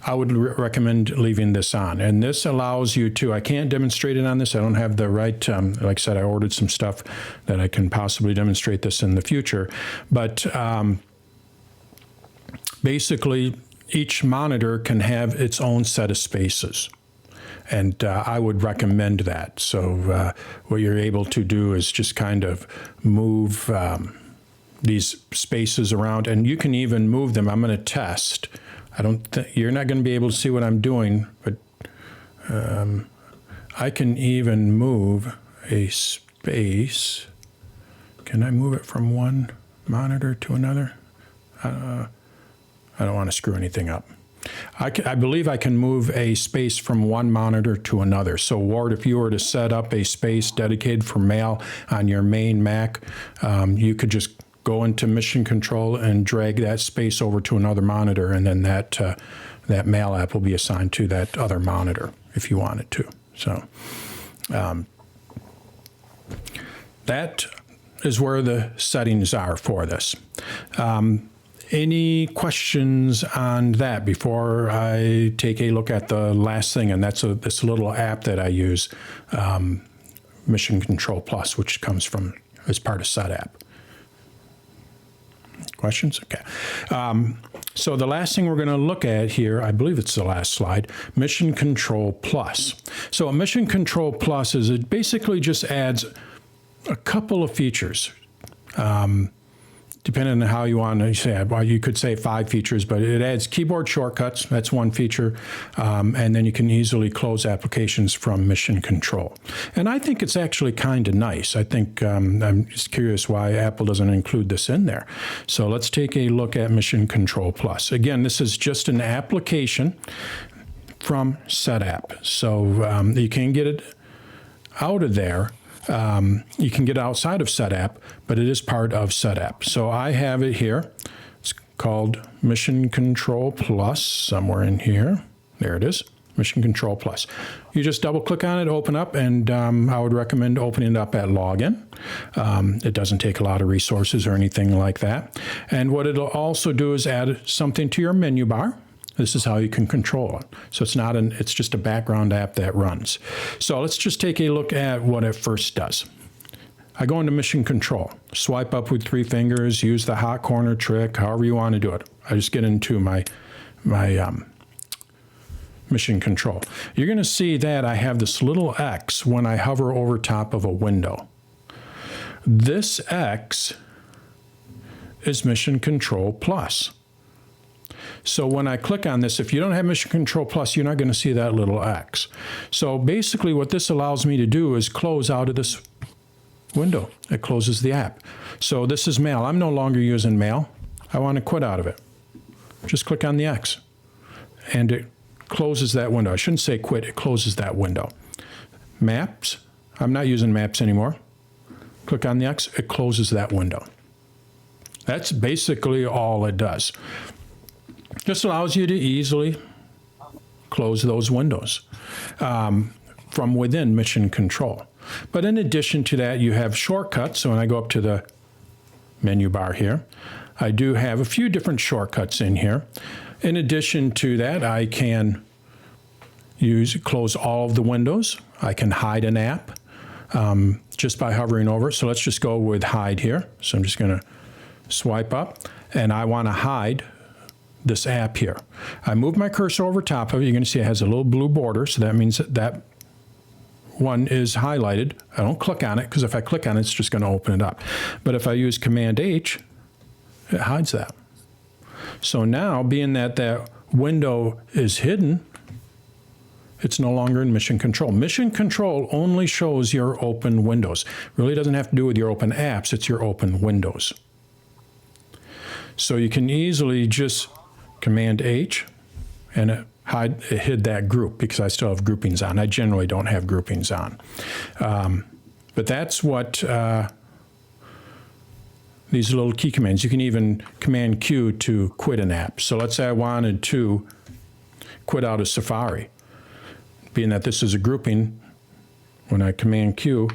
I would recommend leaving this on. And this allows you to, I can't demonstrate it on this. I don't have the right, like I said, I ordered some stuff that I can possibly demonstrate this in the future. But basically, each monitor can have its own set of spaces. And I would recommend that. So what you're able to do is just kind of move these spaces around, and you can even move them. I'm going to test. You're not going to be able to see what I'm doing, but I can even move a space. Can I move it from one monitor to another? I don't want to screw anything up. I believe I can move a space from one monitor to another. So Ward, if you were to set up a space dedicated for mail on your main Mac, you could just go into Mission Control and drag that space over to another monitor, and then that mail app will be assigned to that other monitor if you wanted to. So that is where the settings are for this. Any questions on that before I take a look at the last thing? And that's this little app that I use, Mission Control Plus, which comes from as part of Setapp. Questions? Okay. So the last thing we're going to look at here, I believe it's the last slide, Mission Control Plus. So a Mission Control Plus is it basically just adds a couple of features. Depending on how you want to say it. Well, you could say 5 features, but it adds keyboard shortcuts. That's one feature. And then you can easily close applications from Mission Control. And I think it's actually kind of nice. I think I'm just curious why Apple doesn't include this in there. So let's take a look at Mission Control Plus. Again, this is just an application from Setapp. So you can get it out of there. You can get outside of Setapp, but it is part of Setapp. So I have it here. It's called Mission Control Plus, somewhere in here. There it is, Mission Control Plus. You just double click on it, open up, and I would recommend opening it up at login. It doesn't take a lot of resources or anything like that. And what it'll also do is add something to your menu bar. This is how you can control it. So it's just a background app that runs. So let's just take a look at what it first does. I go into Mission Control, swipe up with 3 fingers, use the hot corner trick, however you want to do it. I just get into my Mission Control. You're going to see that I have this little X when I hover over top of a window. This X is Mission Control Plus. So when I click on this, if you don't have Mission Control Plus, you're not going to see that little X. So basically what this allows me to do is close out of this window. It closes the app. So this is Mail. I'm no longer using Mail. I want to quit out of it. Just click on the X. And it closes that window. I shouldn't say quit. It closes that window. Maps. I'm not using Maps anymore. Click on the X. It closes that window. That's basically all it does. Just allows you to easily close those windows from within Mission Control. But in addition to that, you have shortcuts. So when I go up to the menu bar here, I do have a few different shortcuts in here. In addition to that, I can close all of the windows. I can hide an app just by hovering over it. So let's just go with hide here. So I'm just going to swipe up, and I want to hide this app here. I move my cursor over top of it. You're going to see it has a little blue border, so that means that one is highlighted. I don't click on it, because if I click on it, it's just going to open it up. But if I use Command H, it hides that. So now, being that that window is hidden, it's no longer in Mission Control. Mission Control only shows your open windows. Really doesn't have to do with your open apps, it's your open windows. So you can easily just Command H, and it hid that group, because I still have groupings on. I generally don't have groupings on. But that's what these little key commands. You can even Command Q to quit an app. So let's say I wanted to quit out of Safari. Being that this is a grouping, when I Command Q,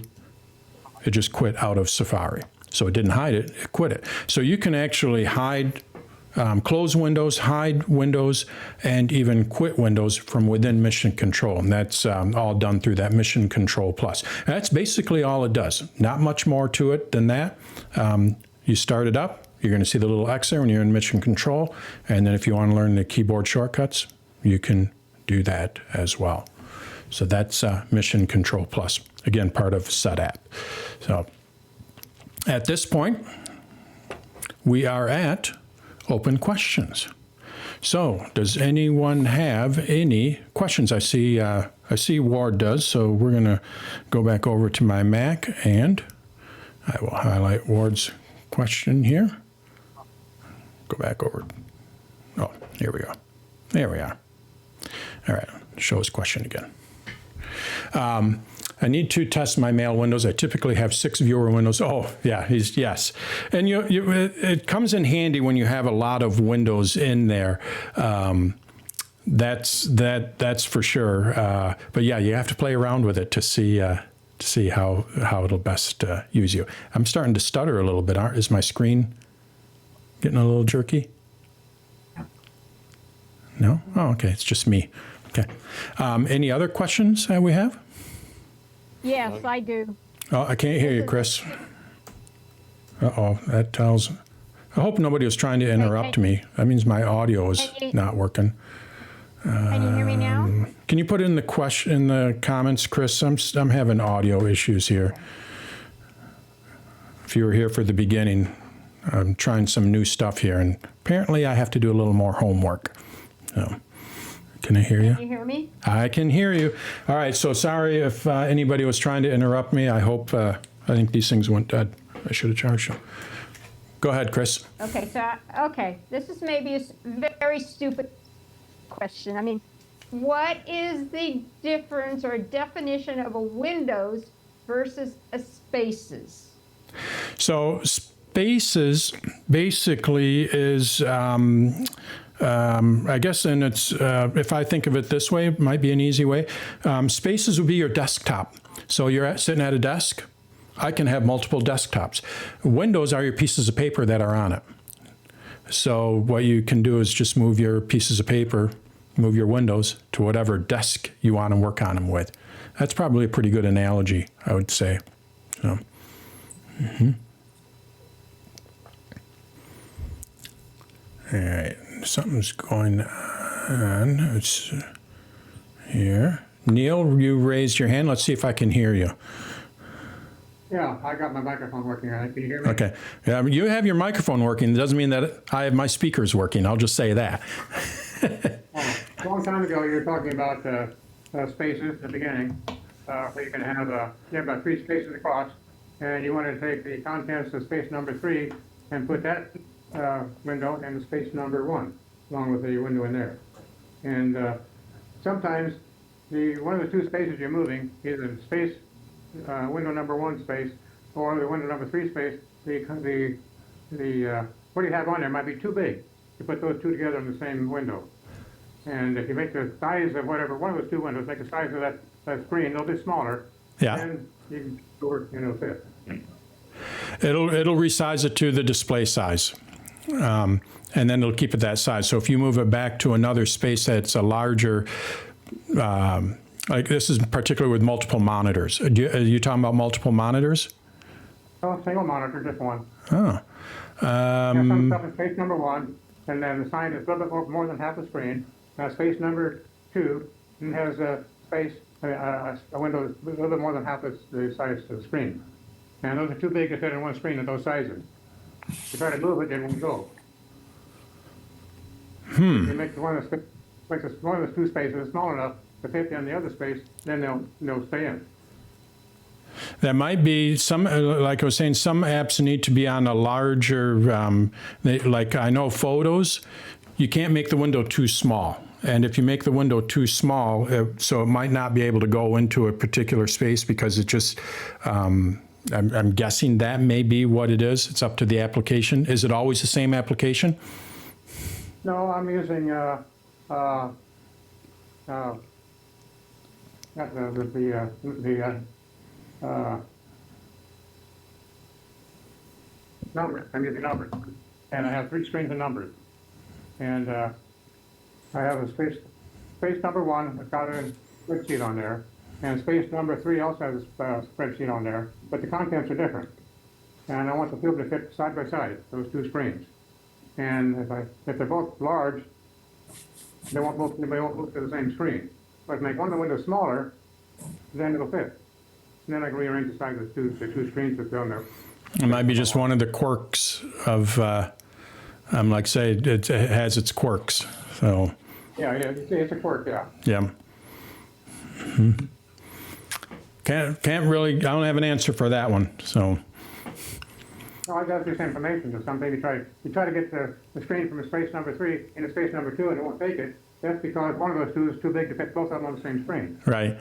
it just quit out of Safari. So it didn't hide it, it quit it. So you can actually hide, close windows, hide windows, and even quit windows from within Mission Control. And that's all done through that Mission Control Plus. And that's basically all it does. Not much more to it than that. You start it up, you're going to see the little X there when you're in Mission Control. And then if you want to learn the keyboard shortcuts, you can do that as well. So that's Mission Control Plus. Again, part of Setapp. So at this point, we are at open questions. So, does anyone have any questions? I see Ward does, so we're going to go back over to my Mac, and I will highlight Ward's question here. Go back over. Oh, here we go. There we are. All right, show his question again. I need to test my mail windows. I typically have 6 viewer windows. Oh, yeah, yes. And it comes in handy when you have a lot of windows in there. That's for sure. But yeah, you have to play around with it to see how it'll best use you. I'm starting to stutter a little bit. Is my screen getting a little jerky? No? Oh, okay. It's just me. Okay. Any other questions that we have? Yes, I do. Oh, I can't hear you, Chris. Uh-oh, that tells. I hope nobody was trying to interrupt me. That means my audio is not working. Can you hear me now? Can you put in the comments, Chris? I'm having audio issues here. If you were here for the beginning, I'm trying some new stuff here, and apparently I have to do a little more homework. So, can I hear you? Can you hear me? I can hear you. All right, so sorry if anybody was trying to interrupt me. I hope, I think these things went dead. I should have charged you. Go ahead, Chris. Okay, this is maybe a very stupid question. I mean, what is the difference or definition of a windows versus a spaces? So spaces basically is, I guess, and it's, if I think of it this way, it might be an easy way. Spaces would be your desktop. So you're sitting at a desk. I can have multiple desktops. Windows are your pieces of paper that are on it. So what you can do is just move your pieces of paper, move your windows to whatever desk you want to work on them with. That's probably a pretty good analogy, I would say. So, All right, something's going on. It's here. Neil, you raised your hand. Let's see if I can hear you. Yeah, I got my microphone working on it. Can you hear me? Okay. Yeah, you have your microphone working. It doesn't mean that I have my speakers working. I'll just say that. A long time ago, you were talking about spaces at the beginning. So you can have you have about 3 spaces across, and you want to take the contents of space number 3 and put that window in space number 1, along with the window in there. And sometimes one of the 2 spaces you're moving, either space window number 1 space or the window number 3 space, what you have on there might be too big to put those 2 together in the same window. And if you make the size of whatever one of those 2 windows, make the size of that screen a little bit smaller, then you can over, fit. It'll resize it to the display size. And then it'll keep it that size. So if you move it back to another space that's a larger, like this is particularly with multiple monitors. Are you talking about multiple monitors? Oh, single monitor, just one. Oh. Some stuff in space number 1, and then the sign is a little bit more than half the screen. Space number 2 has a space, a window a little bit more than half the size of the screen. And those are too big to fit in one screen at those sizes. If you try to move it, it won't go. You make one of those 2 spaces small enough to fit in the other space, then they'll stay in. That might be some, like I was saying, some apps need to be on a larger, like I know Photos, you can't make the window too small. And if you make the window too small, so it might not be able to go into a particular space because it just, I'm guessing that may be what it is. It's up to the application. Is it always the same application? No, I'm using numbers. I'm using numbers, and I have 3 screens of numbers, and I have a space number 1 that's got a spreadsheet on there, and space number 3 also has a spreadsheet on there, but the contents are different, and I want the field to fit side by side, those 2 screens. And if they're both large, they won't look to the same screen. But if I make one of the windows smaller, then it'll fit. And then I can rearrange the size of the two screens that's on there. It might be just one of the quirks of Like I say, it has its quirks. So, Yeah, it's a quirk, yeah. yeah. Can't really, I don't have an answer for that one, so. No, I got this information, so something you try to get the screen from space number 3 into space number 2 and it won't take it. That's because one of those two is too big to fit both of them on the same screen. Right.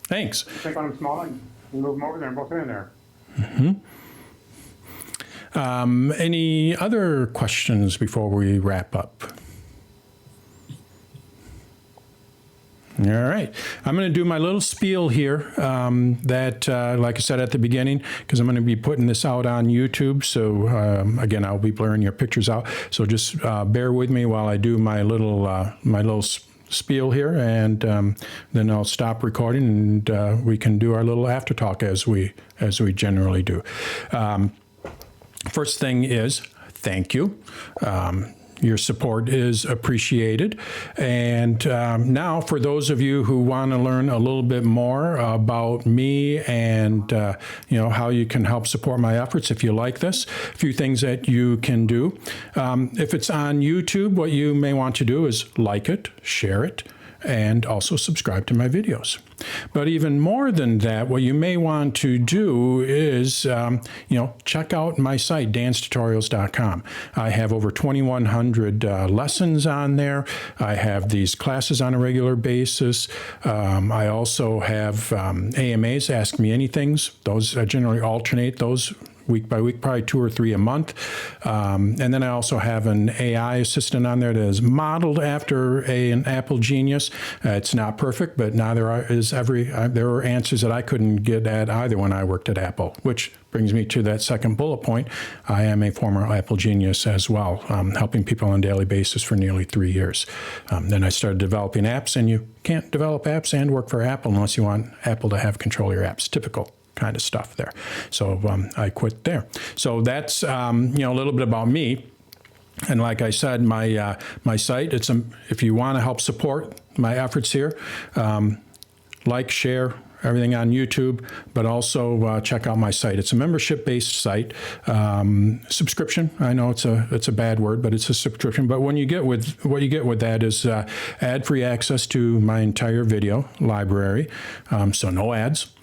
Thanks. You take one of them smaller and you move them over there and both are in there. Any other questions before we wrap up? All right. I'm going to do my little spiel here that, like I said at the beginning, because I'm going to be putting this out on YouTube. So, again, I'll be blurring your pictures out. So just bear with me while I do my little spiel here, and then I'll stop recording, and we can do our little after talk as we generally do. First thing is, thank you. Your support is appreciated. And now, for those of you who want to learn a little bit more about me and how you can help support my efforts, if you like this, a few things that you can do. If it's on YouTube, what you may want to do is like it, share it, and also subscribe to my videos. But even more than that, what you may want to do is, check out my site, dancetutorials.com. I have over 2,100 lessons on there. I have these classes on a regular basis. I also have AMAs, Ask Me Anythings. Those I generally alternate those week by week, probably 2 or 3 a month. And then I also have an AI assistant on there that is modeled after an Apple genius. It's not perfect, but now there are answers that I couldn't get at either when I worked at Apple, which brings me to that second bullet point. I am a former Apple genius as well, helping people on a daily basis for nearly 3 years. Then I started developing apps, and you can't develop apps and work for Apple unless you want Apple to have control of your apps. Typical kind of stuff there. So I quit there. So that's a little bit about me. And like I said, my site. If you want to help support my efforts here, like, share everything on YouTube, but also check out my site. It's a membership-based site. Subscription. I know it's a bad word, but it's a subscription. But what you get with that is ad-free access to my entire video library. So no ads.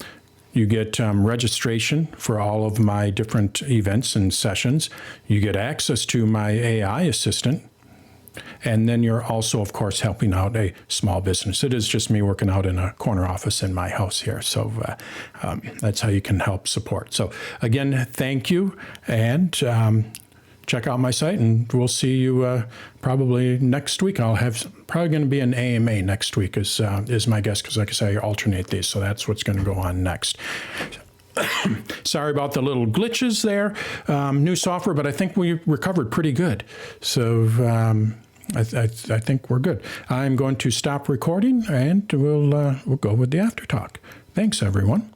You get registration for all of my different events and sessions. You get access to my AI assistant. And then you're also, of course, helping out a small business. It is just me working out in a corner office in my house here. So that's how you can help support. So again, thank you. And check out my site, and we'll see you probably next week. Probably going to be an AMA next week is my guess, because like I say, I alternate these, so that's what's going to go on next. Sorry about the little glitches there. New software, but I think we recovered pretty good. So I think we're good. I'm going to stop recording, and we'll go with the after talk. Thanks, everyone.